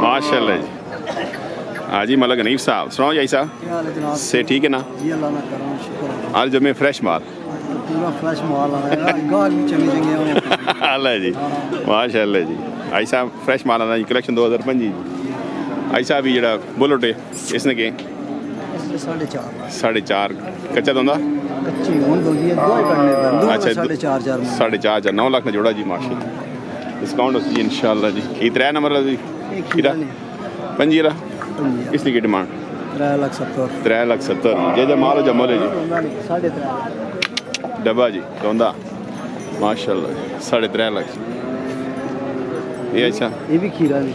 माशाल्लाह जी। हाँ जी मलक हनीफ साहब, सुनाओ जी साहब से ठीक है ना जी? अल्लाह ना करो, शुक्र आज जब में फ्रेश माल पूरा फ्रेश माल आया गाल भी चंगे चंगे अल्लाह जी माशाल्लाह जी। आई साहब फ्रेश माल आना जी, कलेक्शन 2025 जी। आई साहब ये जरा बुलेट है इसने के 4.5 कच्चा दोंदा कच्ची हुन दो जी दो ही करने दो अच्छा 4.5 9 लाख ना जोड़ा जी माशाल्लाह। डिस्काउंट हो जी इंशाल्लाह जी। ये 3 नंबर जी खीरा पंजीरा इसकी की डिमांड 3,70,000 जे माल हो जमोले जी 3.5 डब्बा जी दोंदा माशाल्लाह 3.5 लाख। ये अच्छा ये भी खीरा भी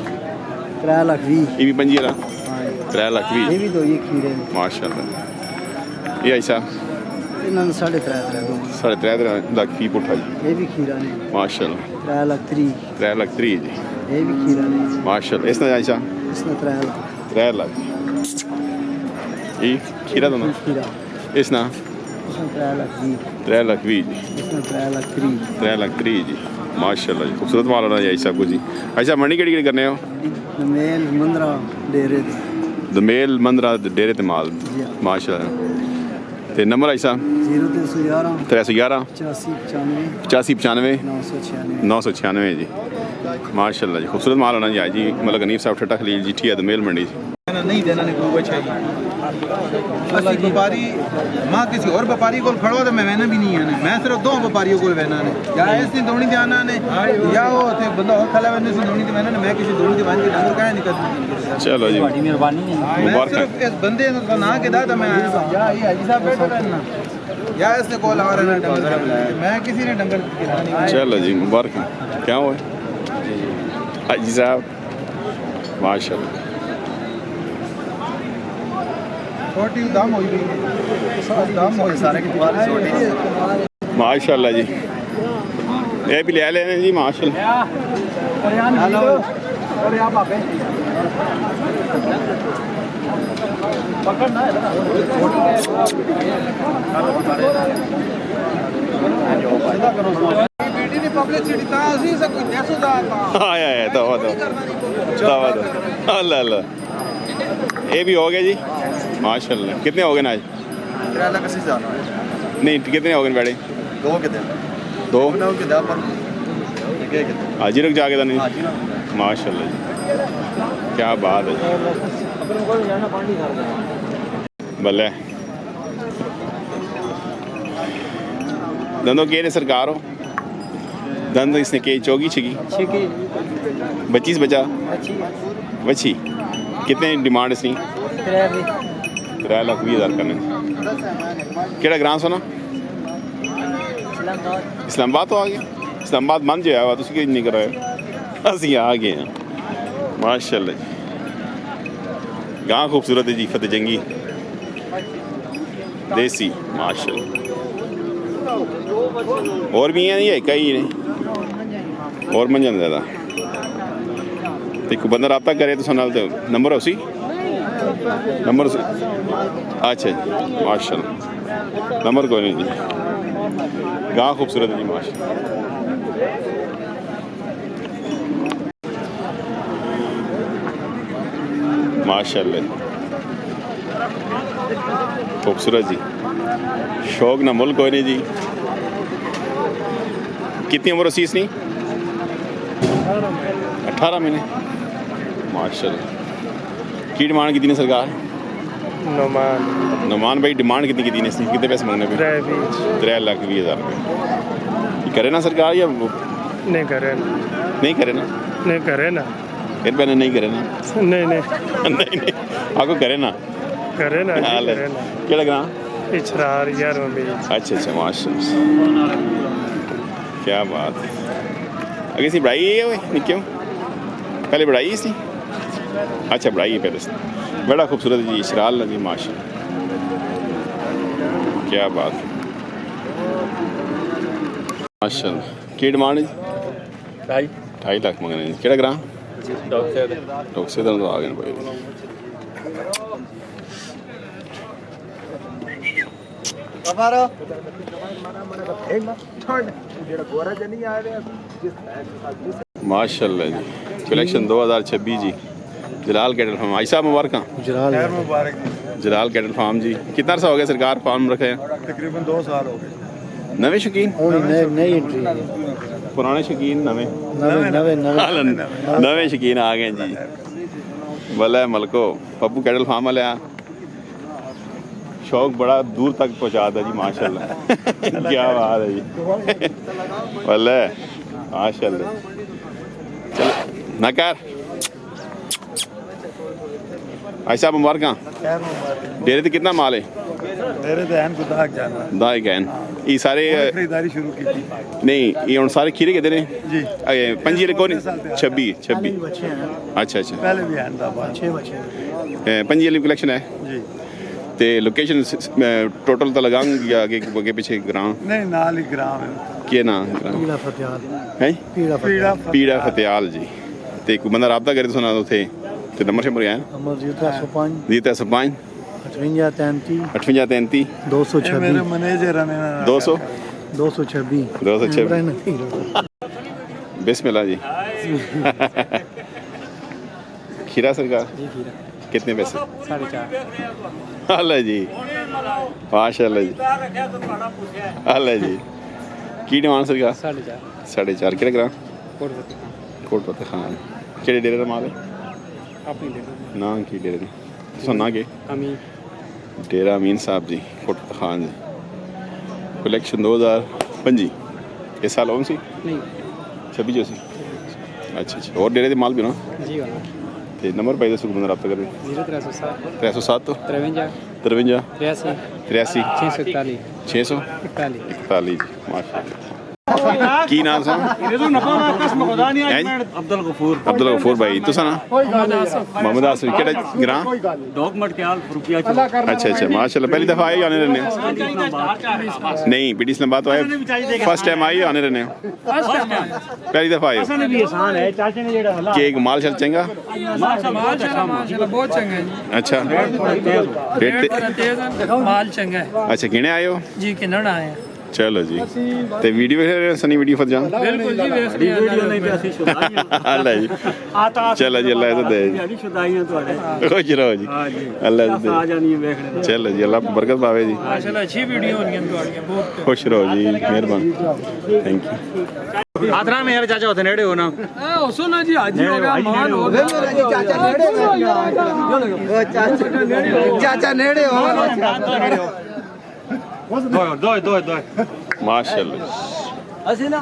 3,20,000 ये भी पंजीरा 3,20,000 ये भी दो ये खीरे माशाल्लाह। ये ऐसा इन्होंने 3.5 लाख फी पुठा जी। ये भी खीरा ने माशाल्लाह 3,30,000 जी ये भी खीरा ने माशाल्लाह। इसने ऐसा इसने 3 लाख ये खीरा दोनों खीरा इसना इसने 3,20,000 3,20,000 जी इसने 3,30,000 जी माशाल्लाह जी। खूबसूरत माल होना जी ऐसा कुछ जी। ऐसा मंडी केड़ी करने हो दमेल मंदरा डेरे दमेल मंदरा डेरे ते माल माशाल्लाह। ते नंबर ऐसा 0311 8595 996 जी माशाल्लाह जी। खूबसूरत माल होना जी आज जी। मतलब हनीफ साहब ठट्टा खलील जी ठीक है दमेल मंडी नहीं देना ने कोई चाहिए असली व्यापारी मां किसी और व्यापारी को खड़ो तो मैं वहना भी नहीं आना। मैं सिर्फ दो व्यापारियों को वहना ने या ऐसी दोनी ते आना ने या वो थे बंदा और खला वहने से दोनी ते वहना ने। मैं किसी दोनी ते वांजी नंबर काहे निकल। चलो जी बड़ी मेहरबानी है। मैं सिर्फ इस बंदे का ना के दादा मैं आया या ये हाजी साहब बैठो रहना या इसने कॉल आ रहा है डंगर मैं किसी ने डंगर नहीं। चलो जी मुबारक क्या हुआ हाजी साहब माशाल्लाह। छोटी दाम हो गई दाम हो सारे के माशाल्लाह जी। ये भी ले लेने जी माशाल्लाह। हेलो और यहां बाबे पकड़ना है बेटी ने पब्लिसिटी ता उसी से कोई 10,000 आया है तो अल्लाह अल्लाह। ये भी हो गया जी माशाल्लाह। कितने हो गए ना आज 3,80,000 नहीं कितने हो गए बेड़े दो हाजी रख जाके था नहीं माशाल्लाह जी। क्या बात है भले दंदों के सरकार हो दंद इसने के चौकी छिकी 25 बचा बची कितने डिमांड इसकी 3,20,000 करने केड़ा ग्रां सोना इस्लामाबाद तो आ गया। इस्लामाबाद मन जो है तुम क्यों नहीं कराए असी आ गए हैं माशाल्लाह जी। गांव खूबसूरत है जी फतेहजंगी देसी माशाल्लाह। और भी हैं ये कई ने और मंजन ज़्यादा एक बंदा रब्ता करे तो सुना नंबर उसी नंबर अच्छा जी माशाल्लाह। नंबर कोई नहीं जी। गाँव खूबसूरत है जी माशाल्लाह। माशाल्लाह खूबसूरत जी। शौक ना मुल्क कोई नहीं जी। कितनी उम्र उसी इसनी 18 महीने माशाल्लाह। की डिमांड कितनी सरकार नोमान भाई डिमांड कितनी कितने पैसे मांगने पे 3,20,000 रुपये करे ना सरकार या नहीं करे ना फिर पहले नहीं करे ना नहीं आपको करे ना क्या ग्रां अच्छा माशाल्लाह क्या बात है। अगे सी बढ़ाई है निक्यों पहले बढ़ाई सी अच्छा बढ़ाई है पहले से बड़ा खूबसूरत जी शराल जी माशाल्लाह क्या बात है माशाल्लाह। की डिमांड है 2.5 लाख मंगने केड़ा ग्रां टॉक से तो आ गए भाई माशाल्लाह जी। कलेक्शन 2026 जी जलाल कैटल फार्म। आई साहब मुबारक। जलाल मुबारक जलाल कैटल फार्म जी, कितना अर्सा हो गया सरकार फार्म रखे हैं? तकरीबन 2 साल हो गए। नवे शौकीन, नई एंट्री पुराने शौकीन, नवे नवे शौकीन आ गए जी। भला मलको पप्पू कैटल फार्म वाले शौक बड़ा दूर तक पहुँचा था जी माशाल्लाह। क्या बात है जी, भला माशाल्लाह। चलो नकार भाई साहब मुबारक। डेरे तो कितना माल है? मेरे तो हैन को दाग जाना दाग गैन ये सारे खरीदारी शुरू की थी। नहीं ये हम सारे खीरे कितने ने जी? पंजी को 26 अच्छा अच्छा पहले भी हैन था 6 बचे पंजी वाली कलेक्शन है जी। ते लोकेशन टोटल तो लगाऊंगी आगे आगे पीछे ग्राम नहीं नाल ही ग्राम है। के ना ग्राम पीड़ा फतेहाल है पीड़ा पीड़ा फतेहाल जी। ते कोई बंदा राबता करे तो सुना थे ते नंबर शंबर आया नंबर 0305 05 5833 5833 226 मेरे मैनेजर है 200 226 226 बिस्मिल्लाह जी। खीरा सरकार जी खीरा कितने पैसे? 4.5 अल्लाह जी माशाल्लाह जी। अल्लाह जी की डिमांड सरकार? 4.5 किलो ग्राम कोट फतेह खान केड़े डेरे का माल है? अपनी ना की डेरे ने सुना के अमीन डेरा अमीन साहब जी कोट फतेह खान जी। कलेक्शन 2025 इस साल कौन सी? नहीं 26 जो सी। अच्छा अच्छा और डेरे के माल भी ना जी वाला ते नंबर पाई दसो बंदा रब्ता करे 0307 307 तो 53 53 83 83 641 641 41 जी माशाल्लाह। की नाम सा? अब्दुल गफूर अब्दुल गफूर भाई तो ना मोहम्मद आसिफ केड़ा ग्राम डॉक्यूमेंट के हाल रुपया अच्छा अच्छा माशाल्लाह पहली दफा आए आने रहने नहीं पीडी इस्लामाबाद आए फर्स्ट टाइम आए आने रहने पहली दफा आए के एक माल चल चंगा माशाल्लाह बहुत चंगा है जी। अच्छा रेट तेज माल चंगा है अच्छा किने आए हो जी किन्नड़ आए हैं चलो जी ते वीडियो वेख रहे हो सनी वीडियो फत जान बिल्कुल जी वेख लिया अल्लाह जी चलो जी अल्लाह इज्जत दे जी खुश रहो जी अल्लाह इज्जत दे चलो जी अल्लाह बरकत पावे जी माशाल्लाह अच्छी वीडियो हो रही है तुम्हारी बहुत खुश रहो जी मेहरबान थैंक यू। आदरा में यार चाचा होते नेड़े हो ना हां सुनो जी हाजी हो गया मान हो गया चाचा नेड़े हो दो माशाल्लाह असि ना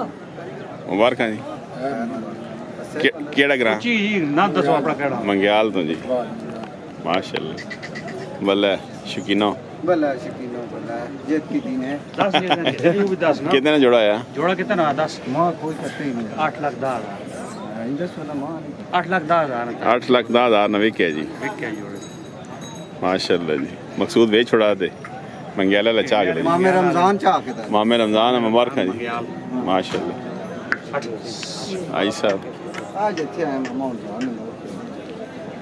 मुबारक जी केड़ा ग्राम जी ना दसो अपना केड़ा मंग्याल तो जी माशाल्लाह बल्ले शकीनो भला शकीनो भला जेत की दिन है 10 भी 10 ना कितने जोड़ा है जोड़ा कितना 10 मां कोई करते ही नहीं 8 लाख 10 इंडस वाला मां 8 लाख 10 हजार 8 लाख 10 हजार नवे के जी जोड़े माशाल्लाह जी मकसूद वे छोड़ा दे मंग्याला लचा के मामे रमजान चाह के मामे रमजान मुबारक जी माशाल्लाह। आई साहब आज अच्छे हैं अमाउंट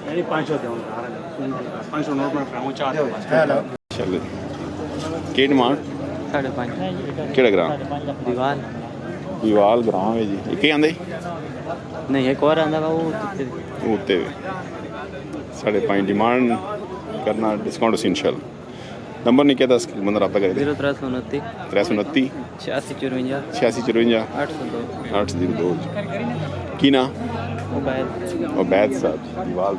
नहीं 500 दे 500 नोट में पहुंचा दो चलो के डिमांड 5.5 केड़ा ग्राम दीवार विवाल ग्राम है जी एक ही आंदे नहीं एक और आंदा वो उत्ते 5.5 डिमांड करना डिस्काउंट से इंशाल्लाह। नंबर नहीं कहता बंदा रब्ता करे 0329 329 8654 8654 802 802 की ना मोबाइल और बैद साहब दीवाल